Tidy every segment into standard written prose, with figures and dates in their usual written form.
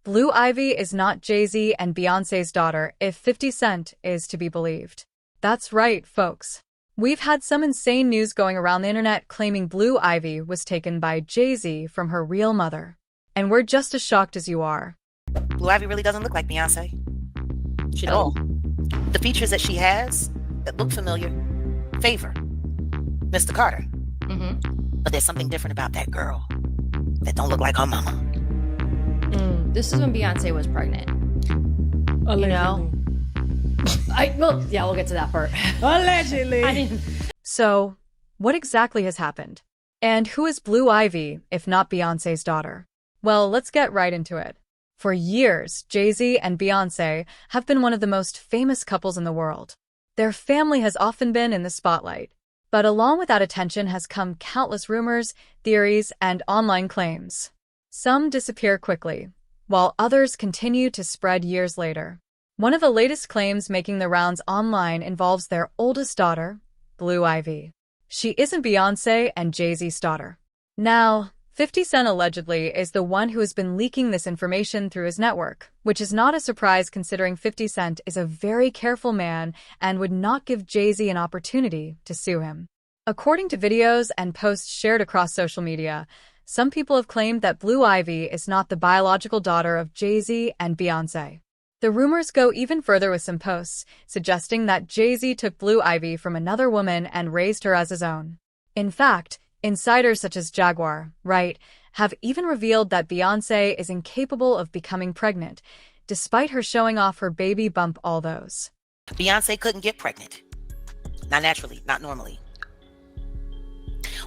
Blue Ivy is not Jay-Z and Beyoncé's daughter if 50 Cent is to be believed. That's right, folks. We've had some insane news going around the internet claiming Blue Ivy was taken by Jay-Z from her real mother. And we're just as shocked as you are. Blue Ivy really doesn't look like Beyonce. She At all. The features that she has that look familiar favor Mr. Carter. But there's something different about that girl that don't look like her mama. This is when Beyonce was pregnant. Allegedly. You know? We'll get to that part. Allegedly. So, what exactly has happened? And who is Blue Ivy, if not Beyoncé's daughter? Well, let's get right into it. For years, Jay-Z and Beyoncé have been one of the most famous couples in the world. Their family has often been in the spotlight. But along with that attention has come countless rumors, theories, and online claims. Some disappear quickly, while others continue to spread years later. One of the latest claims making the rounds online involves their oldest daughter, Blue Ivy. She isn't Beyoncé and Jay-Z's daughter. Now, 50 Cent allegedly is the one who has been leaking this information through his network, which is not a surprise considering 50 Cent is a very careful man and would not give Jay-Z an opportunity to sue him. According to videos and posts shared across social media, some people have claimed that Blue Ivy is not the biological daughter of Jay-Z and Beyoncé. The rumors go even further with some posts, suggesting that Jay-Z took Blue Ivy from another woman and raised her as his own. In fact, insiders such as Jaguar, right, have even revealed that Beyoncé is incapable of becoming pregnant, despite her showing off her baby bump all those. Beyonce couldn't get pregnant. Not naturally, not normally.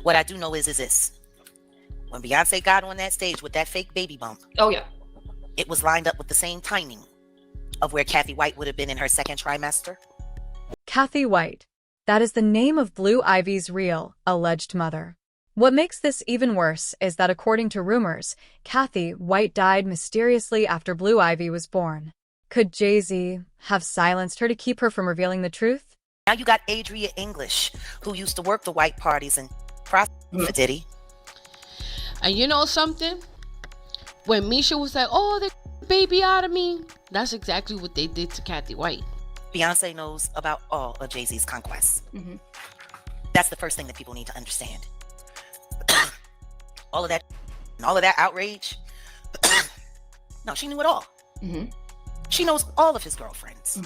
What I do know is this. When Beyonce got on that stage with that fake baby bump, Oh, yeah. it was lined up with the same timing of where Kathy White would have been in her second trimester. Kathy White. That is the name of Blue Ivy's real, alleged mother. What makes this even worse is that according to rumors, Kathy White died mysteriously after Blue Ivy was born. Could Jay-Z have silenced her to keep her from revealing the truth? Now you got Adria English, who used to work the white parties and prosecute Diddy. And you know something? When Misha was like, oh, the baby out of me, that's exactly what they did to Kathy White. Beyonce knows about all of Jay-Z's conquests. That's the first thing that people need to understand. all of that outrage. No, she knew it all. She knows all of his girlfriends.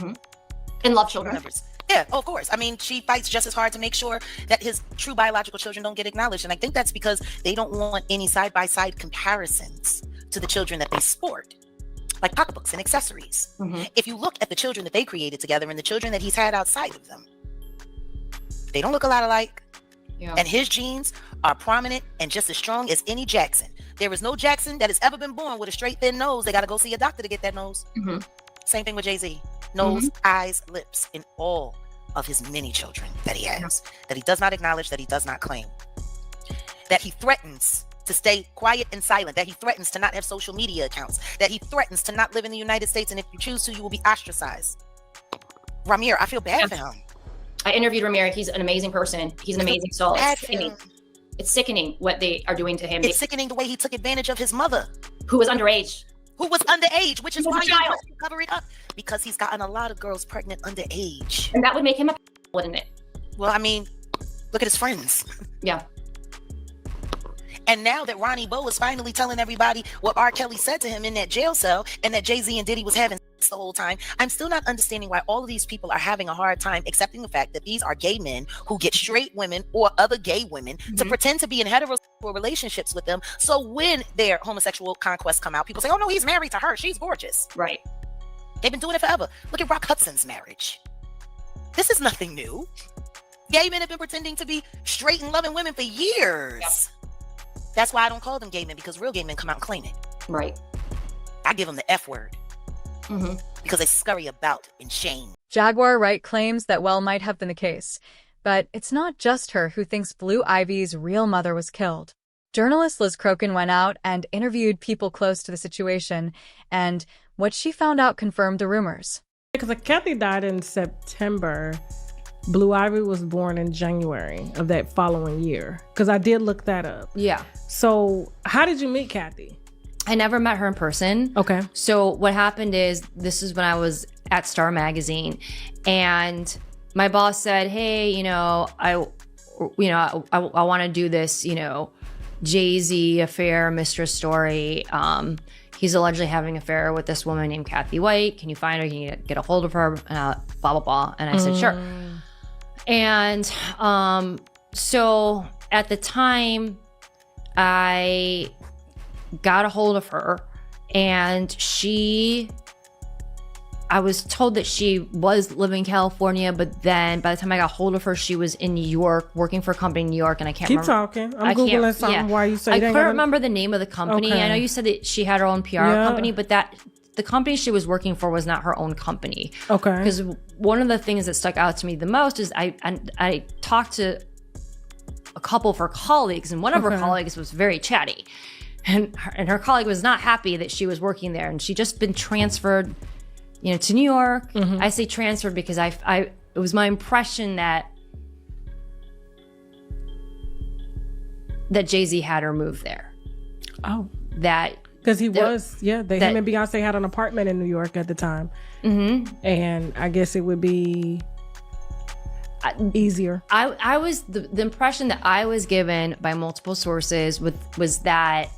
And love children. Members. Yeah, of course. I mean, she fights just as hard to make sure that his true biological children don't get acknowledged. And I think that's because they don't want any side-by-side comparisons to the children that they sport, like pocketbooks and accessories. If you look at the children that they created together and the children that he's had outside of them, they don't look a lot alike. Yeah. And his genes are prominent and just as strong as any Jackson. There is no Jackson that has ever been born with a straight, thin nose. They got to go see a doctor to get that nose. Same thing with Jay-Z. Nose, eyes, lips, in all of his many children that he has, that he does not acknowledge, that he does not claim, that he threatens to stay quiet and silent, that he threatens to not have social media accounts, that he threatens to not live in the United States, and if you choose to, you will be ostracized. Ramir, I feel bad for him. I interviewed Ramir. He's an amazing person. He's an amazing soul. It's sickening what they are doing to him. It's sickening the way he took advantage of his mother, who was underage. Which is why you cover it up, because he's gotten a lot of girls pregnant underage. And that would make him a wouldn't it? Well, I mean, look at his friends. Yeah. And now that Ronnie Bo is finally telling everybody what R. Kelly said to him in that jail cell and that Jay-Z and Diddy was having sex the whole time, I'm still not understanding why all of these people are having a hard time accepting the fact that these are gay men who get straight women or other gay women to pretend to be in heterosexual relationships with them. So when their homosexual conquests come out, people say, oh no, he's married to her. She's gorgeous. Right. They've been doing it forever. Look at Rock Hudson's marriage. This is nothing new. Gay men have been pretending to be straight and loving women for years. Yep. That's why I don't call them gay men, because real gay men come out and claim it. Right. I give them the F word. Because they scurry about in shame. Jaguar Wright claims that might have been the case. But it's not just her who thinks Blue Ivy's real mother was killed. Journalist Liz Crokin went out and interviewed people close to the situation, and what she found out confirmed the rumors. Because Kathy died in September, Blue Ivy was born in January of that following year. Because I did look that up. Yeah. So how did you meet Kathy? I never met her in person. Okay. So what happened is, this is when I was at Star Magazine, and my boss said, hey, I want to do this, Jay-Z affair, mistress story. He's allegedly having an affair with this woman named Kathy White. Can you find her? Can you get a hold of her? Blah, blah, blah. And I said, sure. And so at the time, I got a hold of her, and I was told that she was living in California, but then by the time I got hold of her, she was in New York, working for a company in New York, and I can't remember. Keep talking. I'm Googling something while you say that. I couldn't remember the name of the company. Okay. I know you said that she had her own PR company, but the company she was working for was not her own company. Okay. Because one of the things that stuck out to me the most is I talked to a couple of her colleagues, and one of her colleagues was very chatty. And her colleague was not happy that she was working there, and she'd just been transferred to New York. I say transferred because it was my impression that Jay-Z had her move there. Oh. That because him and Beyonce had an apartment in New York at the time. And I guess it would be easier. I was the impression that I was given by multiple sources was that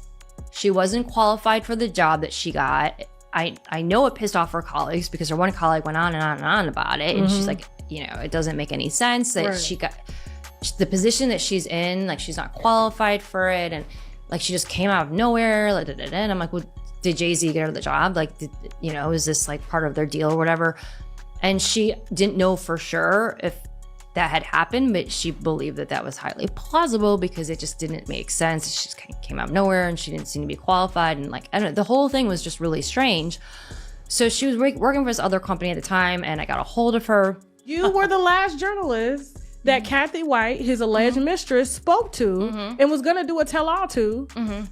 she wasn't qualified for the job that she got. I know it pissed off her colleagues because her one colleague went on and on and on about it. And she's like, it doesn't make any sense that she got the position that she's in, like she's not qualified for it. And like, she just came out of nowhere. And I'm like, well, did Jay-Z get her the job? Like, is this like part of their deal or whatever? And she didn't know for sure if that had happened, but she believed that was highly plausible because it just didn't make sense. She just kind of came out of nowhere, and she didn't seem to be qualified, and like, I don't know, the whole thing was just really strange. So she was working for this other company at the time, and I got a hold of her. You were the last journalist that Kathy White, his alleged mistress, spoke to and was gonna do a tell-all to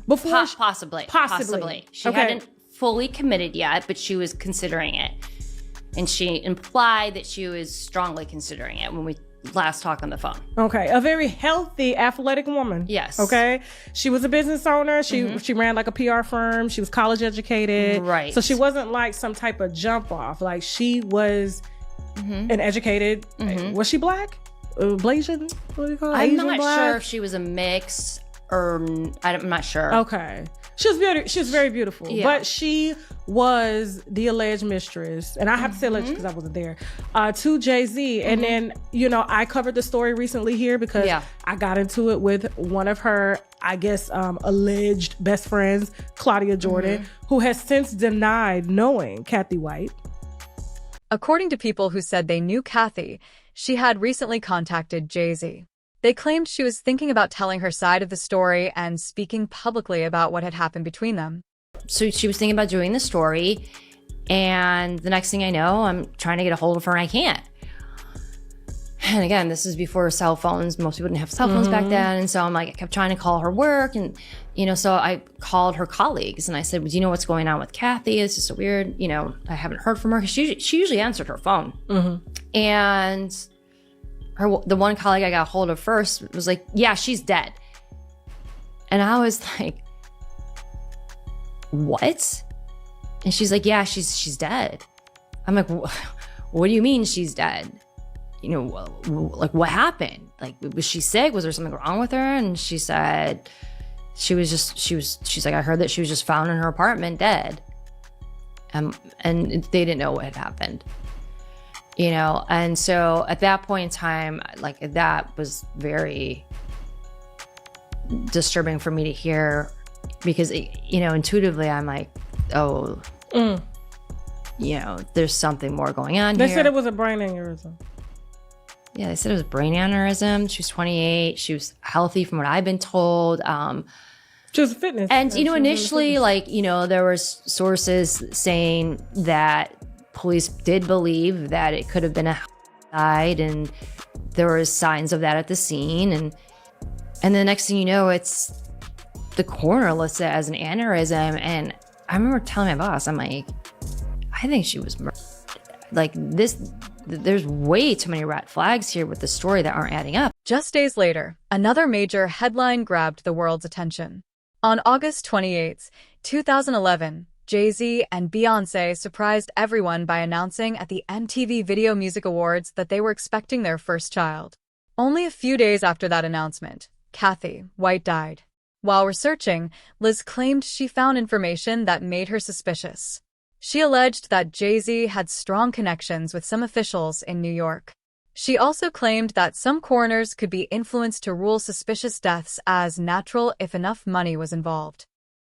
before possibly. She hadn't fully committed yet, but she was considering it, and she implied that she was strongly considering it when we last talked on the phone. Okay. A very healthy, athletic woman. Yes. Okay. She was a business owner. She ran like a PR firm. She was college educated. Right. So she wasn't like some type of jump off. Like, she was an educated. Was she black? Blasian? What do you call it? I'm Asian not black? sure if she was a mix or I'm not sure. Okay. She was beautiful. She was very beautiful. Yeah. But she was the alleged mistress, and I have to say alleged because I wasn't there, to Jay-Z. And then, I covered the story recently here because I got into it with one of her, I guess, alleged best friends, Claudia Jordan, who has since denied knowing Kathy White. According to people who said they knew Kathy, she had recently contacted Jay-Z. They claimed she was thinking about telling her side of the story and speaking publicly about what had happened between them. So she was thinking about doing the story, and the next thing I know, I'm trying to get a hold of her and I can't. And again, this is before cell phones. Most people didn't have cell phones back then. And so I'm like, I kept trying to call her work. And, so I called her colleagues and I said, well, do you know what's going on with Kathy? It's just so weird. I haven't heard from her. She usually answered her phone. And the one colleague I got a hold of first was like, yeah, she's dead. And I was like, what? And she's like, yeah, she's dead. I'm like, what do you mean she's dead? Like, what happened? Like, was she sick? Was there something wrong with her? And she said, she's like, I heard that she was just found in her apartment dead. And they didn't know what had happened. And so at that point in time, like, that was very disturbing for me to hear because, intuitively I'm like, oh, there's something more going on here. They said it was a brain aneurysm. Yeah, they said it was brain aneurysm. She was 28. She was healthy from what I've been told. She was fitness. And, initially, like, there was sources saying that police did believe that it could have been a homicide, and there was signs of that at the scene. And the next thing you know, it's the coroner lists it as an aneurysm. And I remember telling my boss, I'm like, I think she was murdered. Like, there's way too many red flags here with the story that aren't adding up. Just days later, another major headline grabbed the world's attention. On August 28th, 2011, Jay-Z and Beyoncé surprised everyone by announcing at the MTV Video Music Awards that they were expecting their first child. Only a few days after that announcement, Kathy White died. While researching, Liz claimed she found information that made her suspicious. She alleged that Jay-Z had strong connections with some officials in New York. She also claimed that some coroners could be influenced to rule suspicious deaths as natural if enough money was involved.